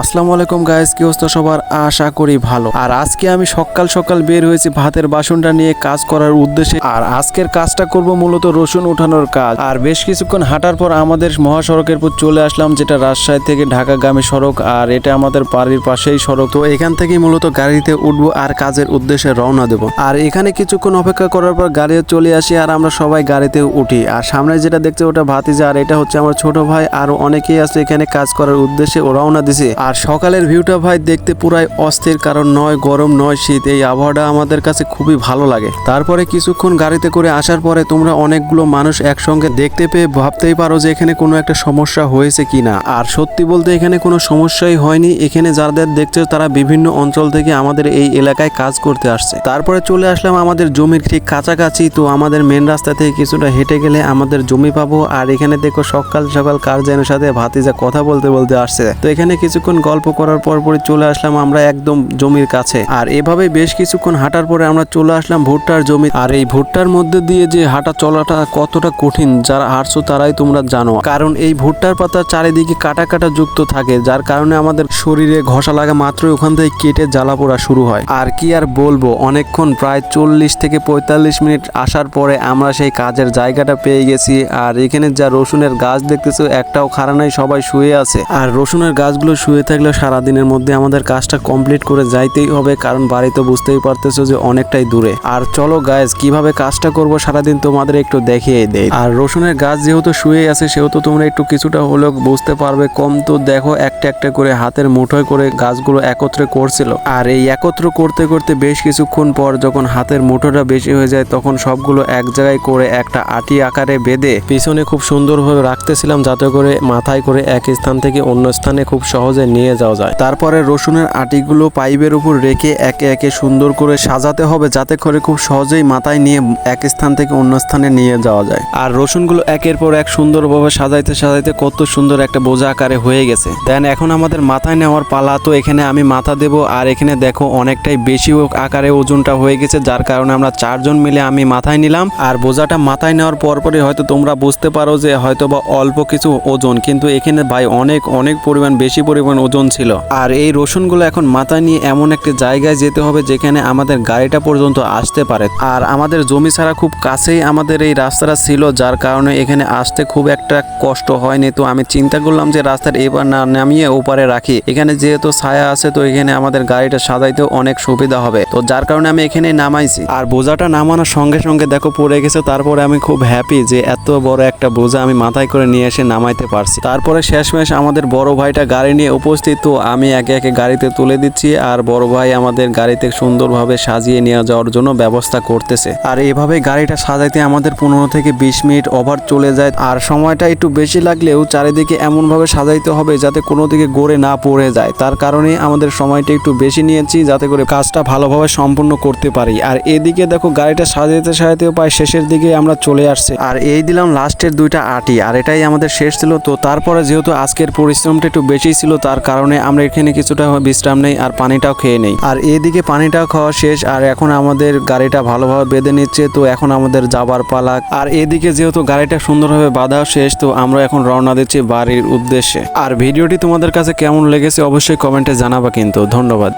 আসসালামু আলাইকুম গাইস, কি অবস্থা সবার? আশা করি ভালো। আর আজকে আমি সকাল সকাল বের হয়েছি ভাতের বাসনটা নিয়ে কাজ করার উদ্দেশ্যে। আর আজকের কাজটা করব মূলত রসুন উঠানোর কাজ। আর বেশ কিছুক্ষণ হাঁটার পর আমাদের মহাসড়কের উপর চলে আসলাম, যেটা রাজশাহী থেকে ঢাকাগামী সড়ক। আর এটা আমাদের বাড়ির পাশেই সড়ক। তো এখান থেকে মূলত গাড়িতে উঠবো আর কাজের উদ্দেশ্যে রওনা দেবো। আর এখানে কিছুক্ষণ অপেক্ষা করার পর গাড়িও চলে আসি আর আমরা সবাই গাড়িতে উঠি। আর সামনে যেটা দেখছে ওটা ভাতিজা, আর এটা হচ্ছে আমার ছোট ভাই। আর অনেকেই আছে এখানে কাজ করার উদ্দেশ্যে ও রওনা দিছে। আর সকালের ভিউটা ভাই দেখতে পুরাই অস্থির, কারণ নয় গরম নয় শীত, এই আবহাওয়াটা আমাদের কাছে খুবই ভালো লাগে। তারপরে কিছুক্ষণ গাড়িতে করে আসার পরে তোমরা অনেকগুলো মানুষ একসঙ্গে দেখতে পেয়ে ভাবতেই পারো যে এখানে কোনো একটা সমস্যা হয়েছে কিনা। আর সত্যি বলতে এখানে কোনো সমস্যাই হয়নি। এখানে যাদের দেখছো তারা বিভিন্ন অঞ্চল থেকে আমাদের এই এলাকায় কাজ করতে আসছে। তারপরে চলে আসলাম আমাদের জমির ঠিক কাছাকাছি। তো আমাদের মেন রাস্তা থেকে কিছুটা হেঁটে গেলে আমাদের জমি পাবো। আর এখানে দেখো সকাল সকাল কার্যানের সাথে ভাতিজা কথা বলতে বলতে আসছে। তো এখানে কিছুক্ষণ গল্প করার পরপরই চলে আসলাম আমরা একদম জমির কাছে। আর এভাবে বেশ কিছুক্ষণ হাঁটার পরে আমরা চলে আসলাম ভুট্টার জমি। আর এই ভুট্টার মধ্যে দিয়ে যে হাঁটা চলাটা কতটা কঠিন যারা হাঁটছো তারাই তোমরা জানো, কারণ এই ভুট্টার পাতার চারিদিকে কাটা কাটা যুক্ত থাকে, যার কারণে আমাদের শরীরে ঘষা লাগা মাত্রই ওখান থেকে কেটে জ্বালা পোড়া শুরু হয়। আর কি আর বলবো, অনেকক্ষণ প্রায় 40 থেকে 45 মিনিট আসার পরে আমরা সেই কাজের জায়গাটা পেয়ে গেছি। আর এখানে যা রসুনের গাছ দেখতেছো একটাও খাড়া নাই, সবাই শুয়ে আছে। আর রসুনের গাছগুলো শুয়ে থাকলে সারাদিনের মধ্যে আমাদের কাজটা কমপ্লিট করে যাইতেই হবে, কারণ বাড়ি তো বুঝতেই পারতেছো যে অনেকটাই দূরে। আর চলো গাইজ, কিভাবে কাজটা করব সারাদিন তোমাদের একটু দেখিয়ে দেই। আর রসুনের গাছ যেহেতু শুয়ে আছে সেহেতু তোমরা একটু কিছুটা হলেও বুঝতে পারবে কম। তো দেখো একটা একটা করে হাতের মুঠোয় করে গাছগুলো একত্রে করছিল। আর এই একত্র করতে করতে বেশ কিছুক্ষণ পর যখন হাতের মুঠোটা বেশি হয়ে যায় তখন সবগুলো এক জায়গায় করে একটা আটি আকারে বেঁধে পিছনে খুব সুন্দরভাবে রাখতেছিলাম, যাতে করে মাথায় করে এক স্থান থেকে অন্য স্থানে খুব সহজে নিয়ে যাওয়া যায়। তারপরে রসুনের আটিগুলো পাইপের উপর রেখে একে একে সুন্দর করে সাজাতে হবে, যাতে করে খুব সহজেই মাথায় নিয়ে এক স্থান থেকে অন্য স্থানে নিয়ে যাওয়া যায়। আর রসুনগুলো একের পর এক সুন্দরভাবে সাজাইতে সাজাইতে কত সুন্দর একটা বোঝা আকারে হয়ে গেছে। দেন এখন আমাদের মাথায় নেওয়ার পালা। তো এখানে আমি মাথা দেব। আর এখানে দেখো অনেকটাই বেশি আকারে ওজনটা হয়ে গেছে, যার কারণে আমরা 4 জন মিলে আমি মাথায় নিলাম। আর বোঝাটা মাথায় নেওয়ার পরপরই হয়তো তোমরা বুঝতে পারো যে হয়তো বা অল্প কিছু ওজন, কিন্তু এখানে ভাই অনেক অনেক পরিমাণ বেশি পরিমাণ ওজন ছিল। আর এই রসুনগুলো এখন মাথায় নিয়ে এমন একটা জায়গায় যেতে হবে যেখানে আমাদের গাড়িটা পর্যন্ত আসতে পারে। আর আমাদের জমি ছাড়া খুব কাছেই আমাদের এই রাস্তাটা ছিল, যার কারণে এখানে আসতে খুব একটা কষ্ট হয়নি। তো আমি চিন্তা করলাম যে রাস্তার এবার না নামিয়ে ওপারে রাখি, এখানে যেহেতু ছায়া আছে তো এখানে আমাদের গাড়িটা সাজাইতেও অনেক সুবিধা হবে। তো যার কারণে আমি এখানে নামাইছি। আর বোঝাটা নামানোর সঙ্গে সঙ্গে দেখো পড়ে গেছে। তারপরে আমি খুব হ্যাপি যে এত বড় একটা বোঝা আমি মাথায় করে নিয়ে এসে নামাইতে পারছি। তারপরে শেষমেশ আমাদের বড় ভাইটা গাড়ি নিয়ে উপস্থিত। তো আমি একে একে গাড়িতে তুলে দিচ্ছি আর বড় ভাই আমাদের গাড়িতে সুন্দরভাবে সাজিয়ে নিয়ে যাওয়ার জন্য ব্যবস্থা করতেছে। আর এভাবে গাড়িটা সাজাইতে আমাদের 15 থেকে 20 মিনিট ওভার চলে যায়। আর সময়টা একটু বেশি লাগলেও চারিদিকে এমনভাবে সাজাইতে হবে যাতে কোনো দিকে গড়ে না পড়ে যায়, তার কারণে আমাদের সময়টা একটু বেশি নিয়েছি যাতে করে কাজটা ভালোভাবে সম্পূর্ণ করতে পারি। আর এদিকে দেখো গাড়িটা সাজাইতে সাজাইতেও প্রায় শেষের দিকে আমরা চলে আসছি। আর এই দিলাম লাস্টের 2টা আটি, আর এটাই আমাদের শেষ ছিল। তো তারপরে যেহেতু আজকের পরিশ্রমটা একটু বেশি ছিল তার কারণে আমরা এখানে কিছুটা বিশ্রাম নেই আর পানিটাও খেয়ে নেই। আর এদিকে পানিটাও খাওয়া শেষ। আর এখন আমাদের গাড়িটা ভালোভাবে বেঁধে নিচ্ছে। তো এখন আমাদের যাবার পালা। আর এদিকে যেহেতু গাড়িটা সুন্দরভাবে বাঁধা শেষ, তো আমরা এখন রওনা দিচ্ছি বাড়ির উদ্দেশ্যে। আর ভিডিওটি তোমাদের কাছে কেমন লেগেছে অবশ্যই কমেন্টে জানাবা কিন্তু। ধন্যবাদ।